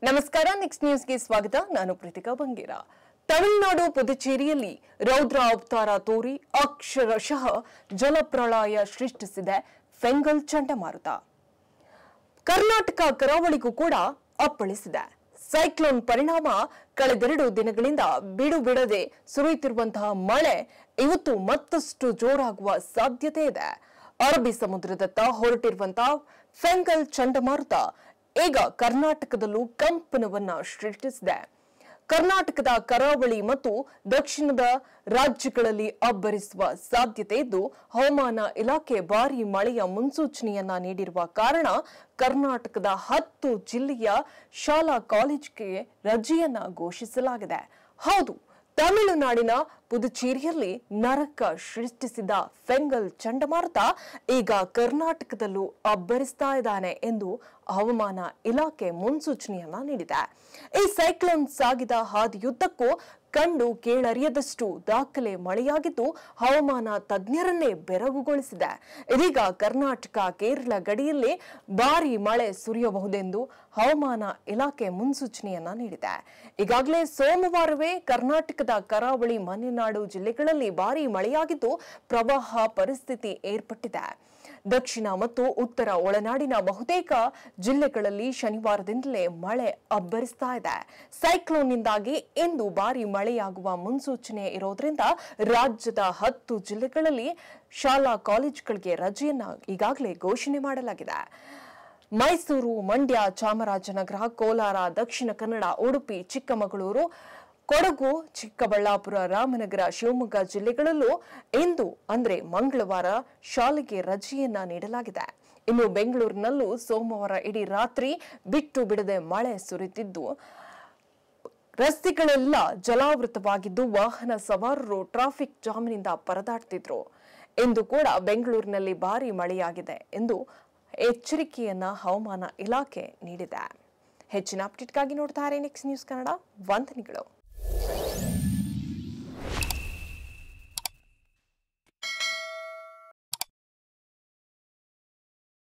ನಮಸ್ಕಾರ, ನೆಕ್ಸ್ಟ್ ನ್ಯೂಸ್ಗೆ ಸ್ವಾಗತ. ನಾನು ಪ್ರೀತಿಕಾ ಬಂಗೇರ. ತಮಿಳುನಾಡು ಪುದುಚೇರಿಯಲ್ಲಿ ರೌದ್ರ ಅವತಾರ ತೋರಿ ಅಕ್ಷರಶಃ ಜಲಪ್ರಳಯ ಸೃಷ್ಟಿಸಿದೆ ಫೆಂಗಲ್ ಚಂಡಮಾರುತ. ಕರ್ನಾಟಕ ಕರಾವಳಿಗೂ ಕೂಡ ಅಪ್ಪಳಿಸಿದೆ. ಸೈಕ್ಲೋನ್ ಪರಿಣಾಮ ಕಳೆದೆರಡು ದಿನಗಳಿಂದ ಬಿಡದೆ ಸುರಿಯುತ್ತಿರುವಂತಹ ಮಳೆ ಇವತ್ತು ಮತ್ತಷ್ಟು ಜೋರಾಗುವ ಸಾಧ್ಯತೆ ಇದೆ. ಅರಬ್ಬಿ ಸಮುದ್ರದತ್ತ ಹೊರಟಿರುವಂತಹ ಫೆಂಗಲ್ ಚಂಡಮಾರುತ ಈಗ ಕರ್ನಾಟಕದಲ್ಲೂ ಕಂಪನವನ್ನ ಸೃಷ್ಟಿಸಿದೆ. ಕರ್ನಾಟಕದ ಕರಾವಳಿ ಮತ್ತು ದಕ್ಷಿಣದ ರಾಜ್ಯಗಳಲ್ಲಿ ಅಬ್ಬರಿಸುವ ಸಾಧ್ಯತೆ ಇದ್ದು, ಹವಾಮಾನ ಇಲಾಖೆ ಭಾರೀ ಮಳೆಯ ಮುನ್ಸೂಚನೆಯನ್ನ ನೀಡಿರುವ ಕಾರಣ ಕರ್ನಾಟಕದ 10 ಜಿಲ್ಲೆಯ ಶಾಲಾ ಕಾಲೇಜಿಗೆ ರಜೆಯನ್ನ ಘೋಷಿಸಲಾಗಿದೆ. ಹೌದು, ತಮಿಳುನಾಡಿನ ಪುದುಚೇರಿಯಲ್ಲಿ ನರಕ ಸೃಷ್ಟಿಸಿದ ಫೆಂಗಲ್ ಚಂಡಮಾರುತ ಈಗ ಕರ್ನಾಟಕದಲ್ಲೂ ಅಬ್ಬರಿಸ್ತಾ ಇದ್ದಾನೆ ಎಂದು ಹವಾಮಾನ ಇಲಾಖೆ ಮುನ್ಸೂಚನೆಯನ್ನ ನೀಡಿದೆ. ಈ ಸೈಕ್ಲೋನ್ ಸಾಗಿದ ಹಾದಿಯುದ್ದಕ್ಕೂ ಕಂಡು ಕೇಳರಿಯದಷ್ಟು ದಾಖಲೆ ಮಳೆಯಾಗಿದ್ದು, ಹವಾಮಾನ ತಜ್ಞರನ್ನೇ ಬೆರಗುಗೊಳಿಸಿದೆ. ಇದೀಗ ಕರ್ನಾಟಕ ಕೇರಳ ಗಡಿಯಲ್ಲಿ ಭಾರೀ ಮಳೆ ಸುರಿಯಬಹುದೆಂದು ಹವಾಮಾನ ಇಲಾಖೆ ಮುನ್ಸೂಚನೆಯನ್ನ ನೀಡಿದೆ. ಈಗಾಗಲೇ ಸೋಮವಾರವೇ ಕರ್ನಾಟಕದ ಕರಾವಳಿ ಮಲೆನಾಡು ಜಿಲ್ಲೆಗಳಲ್ಲಿ ಭಾರೀ ಮಳೆಯಾಗಿದ್ದು, ಪ್ರವಾಹ ಪರಿಸ್ಥಿತಿ ಏರ್ಪಟ್ಟಿದೆ. ದಕ್ಷಿಣ ಮತ್ತು ಉತ್ತರ ಒಳನಾಡಿನ ಬಹುತೇಕ ಜಿಲ್ಲೆಗಳಲ್ಲಿ ಶನಿವಾರದಿಂದಲೇ ಮಳೆ ಅಬ್ಬರಿಸ್ತಾ ಇದೆ. ಸೈಕ್ಲೋನ್ನಿಂದಾಗಿ ಇಂದು ಭಾರೀ ಮಳೆಯಾಗುವ ಮುನ್ಸೂಚನೆ ಇರೋದ್ರಿಂದ ರಾಜ್ಯದ 10 ಜಿಲ್ಲೆಗಳಲ್ಲಿ ಶಾಲಾ ಕಾಲೇಜುಗಳಿಗೆ ರಜೆಯನ್ನ ಈಗಾಗಲೇ ಘೋಷಣೆ ಮಾಡಲಾಗಿದೆ. ಮೈಸೂರು, ಮಂಡ್ಯ, ಚಾಮರಾಜನಗರ, ಕೋಲಾರ, ದಕ್ಷಿಣ ಕನ್ನಡ, ಉಡುಪಿ, ಚಿಕ್ಕಮಗಳೂರು, ಕೊಡಗು, ಚಿಕ್ಕಬಳ್ಳಾಪುರ, ರಾಮನಗರ, ಶಿವಮೊಗ್ಗ ಜಿಲ್ಲೆಗಳಲ್ಲೂ ಇಂದು ಅಂದ್ರೆ ಮಂಗಳವಾರ ಶಾಲೆಗೆ ರಜೆಯನ್ನ ನೀಡಲಾಗಿದೆ. ಇನ್ನು ಬೆಂಗಳೂರಿನಲ್ಲೂ ಸೋಮವಾರ ಇಡೀ ರಾತ್ರಿ ಬಿಟ್ಟು ಬಿಡದೆ ಮಳೆ ಸುರಿದಿದ್ದು, ರಸ್ತೆಗಳೆಲ್ಲ ಜಲಾವೃತವಾಗಿದ್ದು ವಾಹನ ಸವಾರರು ಟ್ರಾಫಿಕ್ ಜಾಮ್ನಿಂದ ಪರದಾಡ್ತಿದ್ರು. ಇಂದು ಕೂಡ ಬೆಂಗಳೂರಿನಲ್ಲಿ ಭಾರೀ ಮಳೆಯಾಗಿದೆ ಎಂದು ಎಚ್ಚರಿಕೆಯನ್ನ ಹವಾಮಾನ ಇಲಾಖೆ ನೀಡಿದೆ. ಹೆಚ್ಚಿನ ಅಪ್ಡೇಟ್ಗಾಗಿ ನೋಡ್ತಾರೆ ನೆಕ್ಸ್ಟ್ ನ್ಯೂಸ್ ಕನ್ನಡ. ವಂದನೆಗಳು.